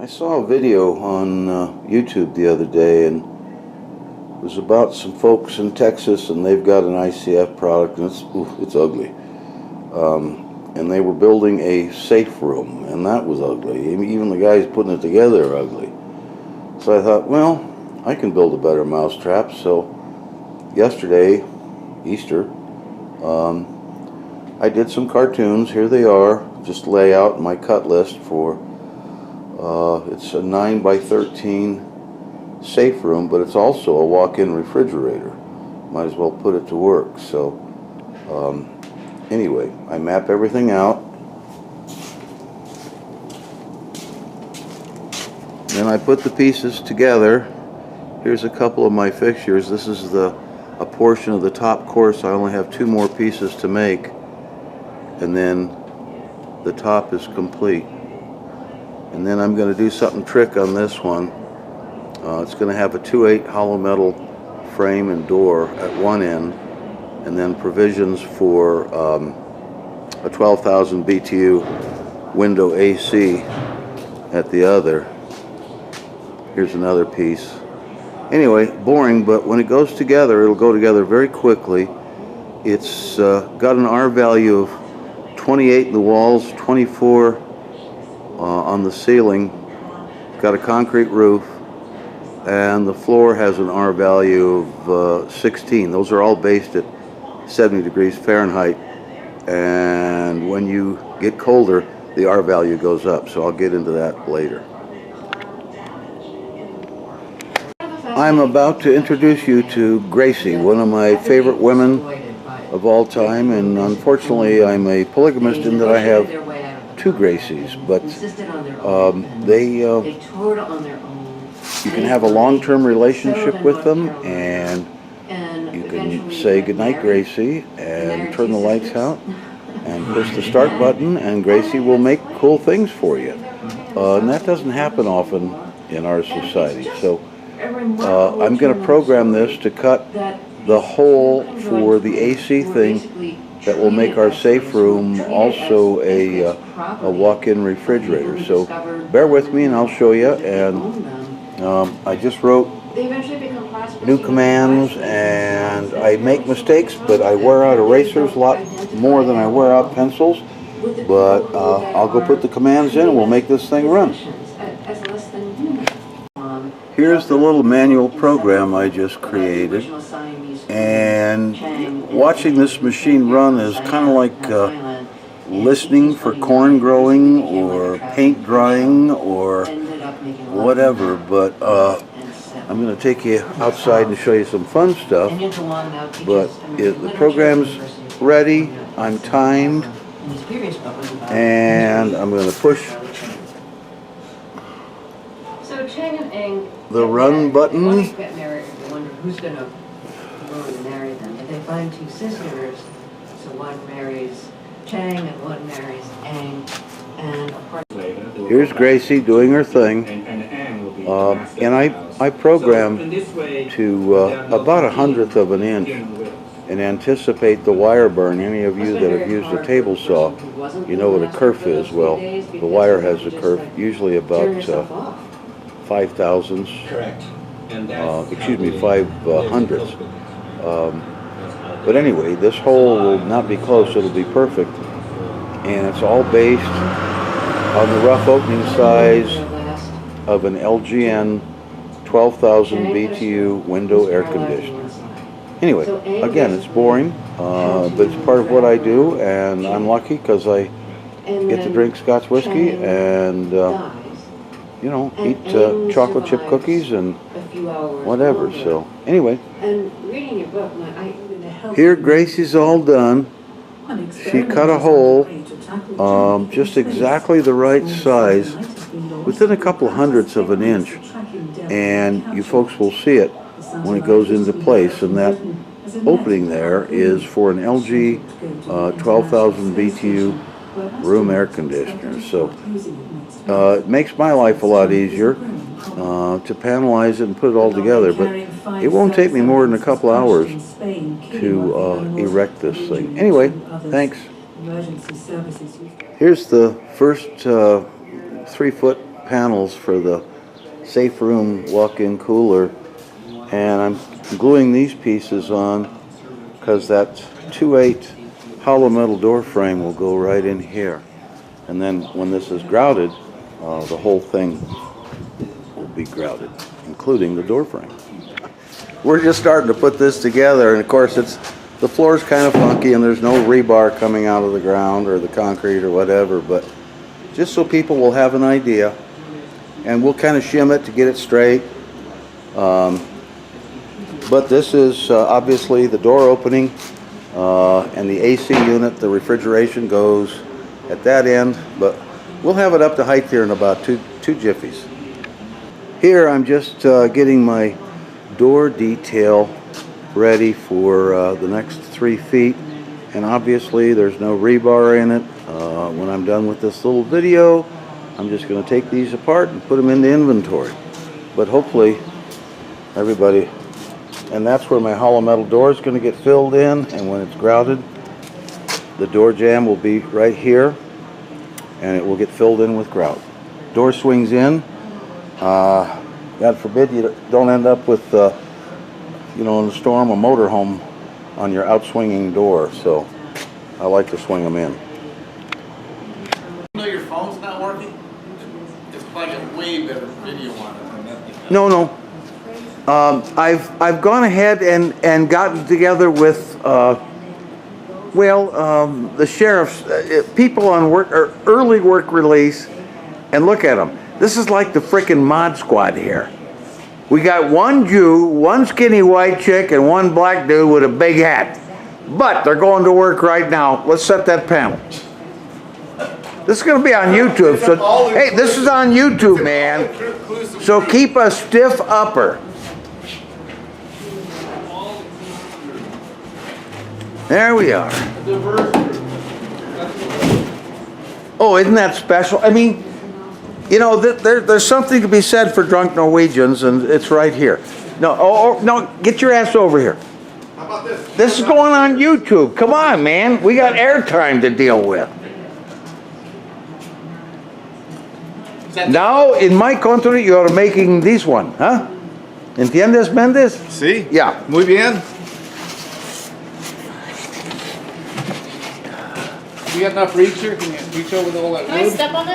I saw a video on YouTube the other day, and it was about some folks in Texas, and they've got an ICF product, and it's ugly. And they were building a safe room, and that was ugly. Even the guys putting it together are ugly. So I thought, well, I can build a better mousetrap. So yesterday, Easter, I did some cartoons. Here they are, just lay out my cut list for it's a 9 by 13 safe room, but it's also a walk-in refrigerator. Might as well put it to work. So anyway, I map everything out. Then I put the pieces together. Here's a couple of my fixtures. This is a portion of the top course. I only have 2 more pieces to make, and then the top is complete. And then I'm going to do something trick on this one. It's going to have a 2/8 hollow metal frame and door at one end, and then provisions for a 12,000 BTU window AC at the other. Here's another piece. Anyway, boring, but when it goes together, it'll go together very quickly. It's got an R value of 28 in the walls, 24 on the ceiling. It's got a concrete roof, and the floor has an R value of 16. Those are all based at 70 degrees Fahrenheit, and when you get colder, the R value goes up, so I'll get into that later. I'm about to introduce you to Gracie, one of my favorite women of all time, and unfortunately I'm a polygamist in that I have 2 Gracies, but you can have a long-term relationship with them, and you can say goodnight Gracie and turn the lights out and push the start button, and Gracie will make cool things for you. And that doesn't happen often in our society. So I'm going to program this to cut the hole for the AC thing that will make our safe room also a walk-in refrigerator. So bear with me and I'll show you. And I just wrote new commands, and I make mistakes, but I wear out erasers a lot more than I wear out pencils. But I'll go put the commands in and we'll make this thing run. Here's the little manual program I just created, and watching this machine run is kind of like listening for corn growing or paint drying or whatever, but I'm going to take you outside and show you some fun stuff. But the program's ready, I'm timed, and I'm going to push the run button. Get married, they wonder who's going to marry them. If they find 2 sisters, so one marries Chang and one marries Ang, and of course here's Gracie doing her thing, and I programmed to about 1/100 of an inch and anticipate the wire burn. Any of you that have used a table saw, you know what a kerf is. Well, the wire has a kerf, usually about 5 thousandths, excuse me, 5/100ths. But anyway, this hole will not be close, it'll be perfect. And it's all based on the rough opening size of an LGN 12,000 BTU window air conditioner. Anyway, again, it's boring, but it's part of what I do, and I'm lucky because I get to drink Scotch whiskey and you know, eat chocolate chip cookies and whatever. So anyway, here Gracie's all done. She cut a hole just exactly the right size, within a couple 100ths of an inch, and you folks will see it when it goes into place. And that opening there is for an LG 12,000 BTU room air conditioner. So it makes my life a lot easier to panelize it and put it all together, but it won't take me more than a couple hours to erect this thing. Anyway, thanks. Here's the first 3-foot panels for the Saferoom walk-in cooler, and I'm gluing these pieces on because that 2/8 hollow metal door frame will go right in here. And then when this is grouted, the whole thing will be grouted, including the door frame. We're just starting to put this together, and of course the floor's kind of funky and there's no rebar coming out of the ground or the concrete or whatever, but just so people will have an idea, and we'll kind of shim it to get it straight. But this is obviously the door opening, and the AC unit, the refrigeration goes at that end, but we'll have it up to height here in about two jiffies. Here I'm just getting my door detail ready for the next 3 feet, and obviously there's no rebar in it. When I'm done with this little video, I'm just going to take these apart and put them into inventory. But hopefully everybody, and that's where my hollow metal door is going to get filled in, and when it's grouted, the door jamb will be right here and it will get filled in with grout. Door swings in. God forbid you don't end up with you know, in a storm, a motorhome on your outswinging door, so I like to swing them in. You know your phone's not working? It's like a way better video on it. No. I've gone ahead and gotten together with the sheriff's people on work or early work release, and look at them. This is like the frickin' mod squad here. We got one Jew, one skinny white chick, and one black dude with a big hat. But they're going to work right now. Let's set that panel. This is going to be on YouTube. So, hey, this is on YouTube, man. So keep a stiff upper. There we are. Oh, isn't that special? I mean, you know, there's something to be said for drunk Norwegians, and it's right here. No, no, get your ass over here. How about this? This is going on YouTube. Come on, man. We got airtime to deal with. Now, in my country, you're making this one, huh? ¿Entiendes, Mendes? Sí. Yeah. Muy bien. You got enough reach here? Can you reach over all that Can I wood? step on it?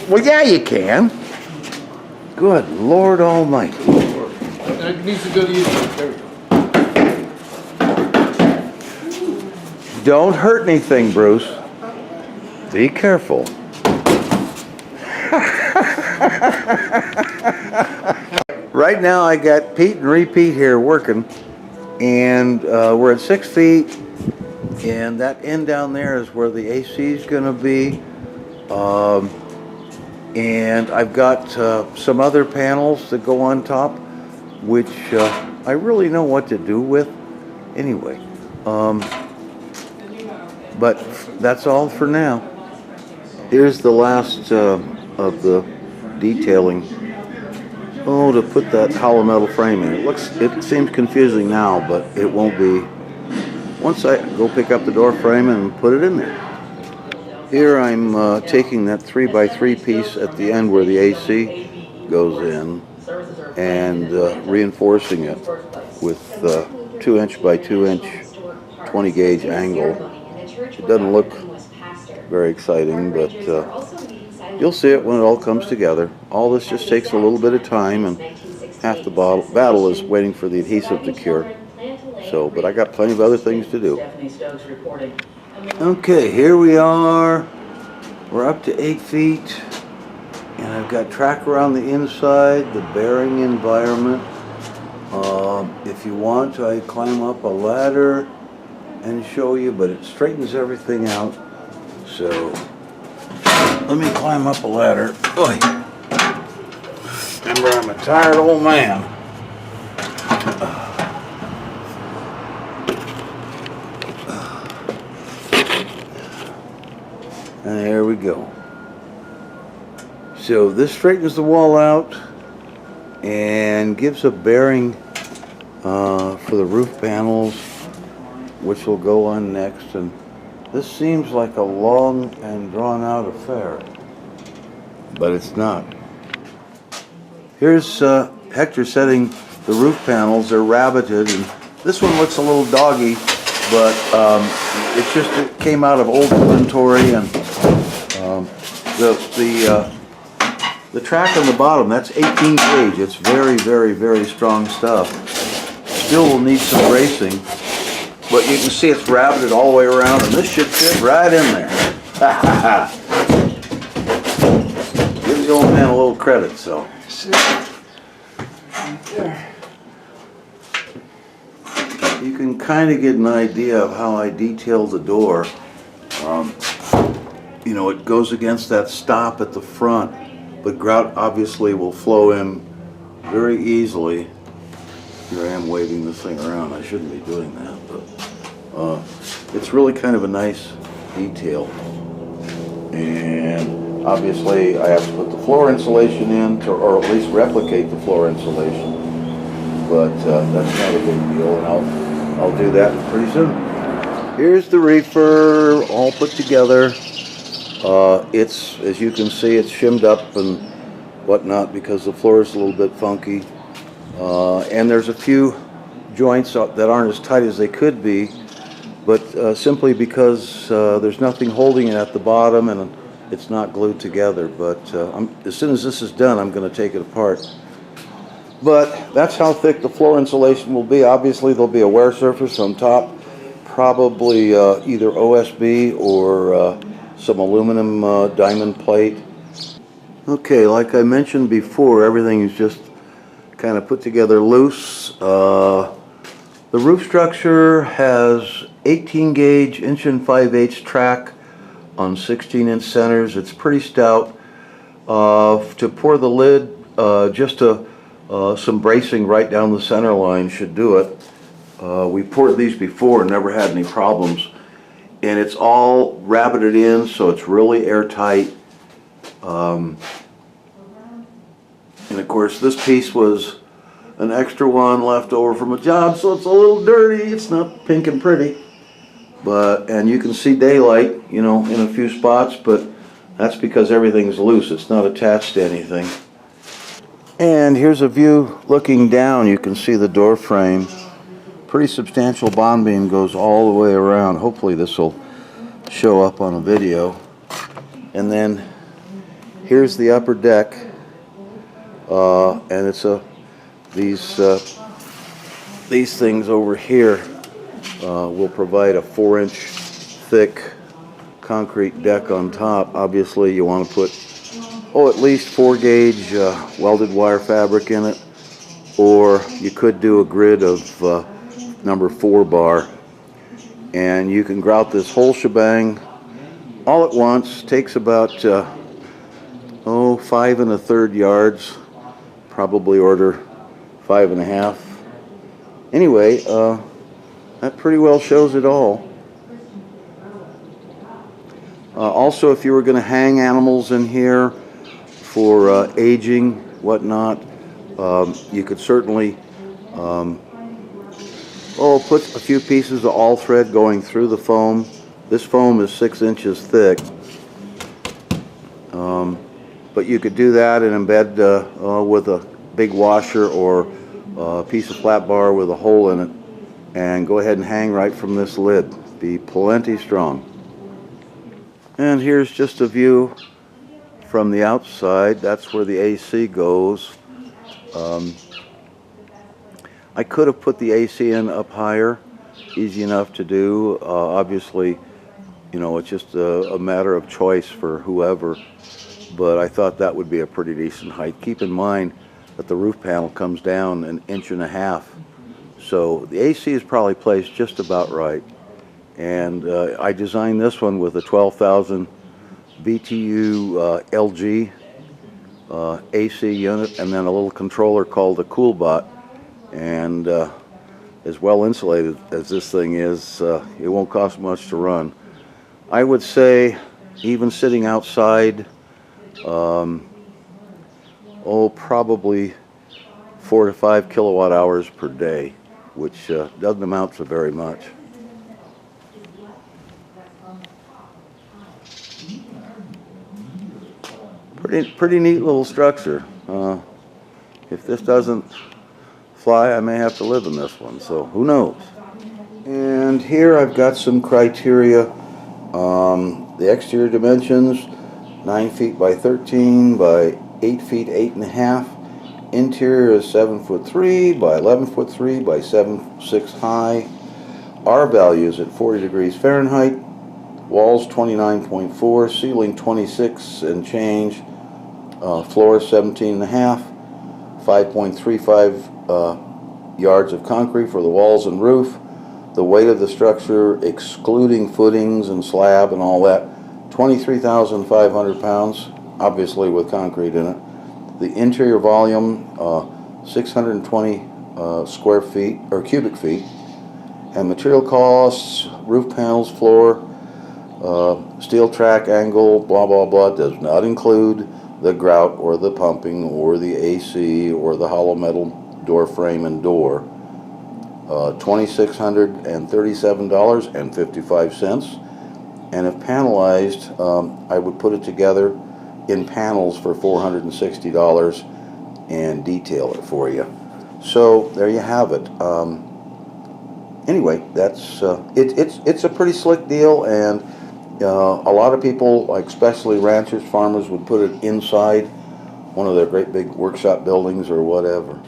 Well, yeah, you can. Good Lord Almighty. It needs to go to you. There we go. Don't hurt anything, Bruce. Be careful. Right now I got Pete and Repeat here working, and we're at 6 feet, and that end down there is where the AC is going to be, and I've got some other panels that go on top, which I really know what to do with anyway, but that's all for now. Here's the last of the detailing. Oh, to put that hollow metal frame in. It seems confusing now, but it won't be once I go pick up the door frame and put it in there. Here I'm taking that 3x3 piece at the end where the AC goes in and reinforcing it with 2" by 2" 20 gauge angle. It doesn't look very exciting, but you'll see it when it all comes together. All this just takes a little bit of time, and half the battle is waiting for the adhesive to cure. So, but I got plenty of other things to do. Okay, here we are. We're up to 8 feet, and I've got track around the inside, the bearing environment. If you want, I climb up a ladder and show you, but it straightens everything out. So let me climb up a ladder. Oy. Remember, I'm a tired old man. And there we go. So this straightens the wall out and gives a bearing for the roof panels, which will go on next. And this seems like a long and drawn out affair, but it's not. Here's Hector setting the roof panels. They're rabbited, and this one looks a little doggy, but it came out of old inventory, and the track on the bottom, that's 18 gauge. It's very, very, very strong stuff. Still will need some bracing, but you can see it's rabbited all the way around, and this should fit right in there. Gives the old man a little credit, so. You can kind of get an idea of how I detailed the door. You know, it goes against that stop at the front, but grout obviously will flow in very easily. Here I am waving this thing around. I shouldn't be doing that, but it's really kind of a nice detail. And obviously I have to put the floor insulation in, or at least replicate the floor insulation. But that's not a big deal, and I'll do that pretty soon. Here's the reefer all put together. It's, as you can see, it's shimmed up and whatnot because the floor is a little bit funky. And there's a few joints that aren't as tight as they could be, but simply because there's nothing holding it at the bottom and it's not glued together. But as soon as this is done, I'm going to take it apart. But that's how thick the floor insulation will be. Obviously, there'll be a wear surface on top, probably either OSB or some aluminum diamond plate. Okay, like I mentioned before, everything is just kind of put together loose. The roof structure has 18 gauge inch and 5/8 track on 16-inch centers. It's pretty stout. To pour the lid, just some bracing right down the center line should do it. We poured these before and never had any problems. And it's all rabbited in, so it's really airtight. And of course, this piece was an extra one left over from a job, so it's a little dirty. It's not pink and pretty. And you can see daylight, you know, in a few spots, but that's because everything's loose. It's not attached to anything. And here's a view looking down. You can see the door frame. Pretty substantial bond beam goes all the way around. Hopefully this will show up on a video. And then here's the upper deck, and it's these things over here will provide a 4-inch thick concrete deck on top. Obviously you want to put at least 4 gauge welded wire fabric in it, or you could do a grid of number 4 bar, and you can grout this whole shebang all at once. Takes about 5 1/3 yards, probably order 5 1/2. Anyway, that pretty well shows it all. Also, if you were going to hang animals in here for aging, whatnot, you could certainly put a few pieces of all thread going through the foam. This foam is 6 inches thick, but you could do that and embed with a big washer or a piece of flat bar with a hole in it, and go ahead and hang right from this lid. Be plenty strong. And here's just a view from the outside. That's where the AC goes. I could have put the AC in up higher, easy enough to do. Obviously, you know, it's just a matter of choice for whoever, but I thought that would be a pretty decent height. Keep in mind that the roof panel comes down 1.5 inches, so the AC is probably placed just about right. And I designed this one with a 12,000 BTU LG AC unit, and then a little controller called a CoolBot. And as well insulated as this thing is, it won't cost much to run. I would say, even sitting outside, probably 4 to 5 kilowatt hours per day, which doesn't amount to very much. Pretty neat little structure. if this doesn't fly, I may have to live in this one, so who knows. And here I've got some criteria. The exterior dimensions, 9 feet by 13 by 8 feet 8.5. Interior is 7'3" by 11'3" by 7'6" high. R values at 40 degrees Fahrenheit. Walls 29.4, ceiling 26 and change. Floor 17.5. 5.35 yards of concrete for the walls and roof. The weight of the structure, excluding footings and slab and all that, 23,500 pounds, obviously with concrete in it. The interior volume, 620 square feet, or cubic feet. And material costs, roof panels, floor, steel track angle, blah, blah, blah, does not include the grout or the pumping or the AC or the hollow metal door frame and door. $2,637.55. And if panelized, I would put it together in panels for $460 and detail it for you. So there you have it. Anyway, that's it's a pretty slick deal, and a lot of people, like especially ranchers, farmers, would put it inside one of their great big workshop buildings or whatever.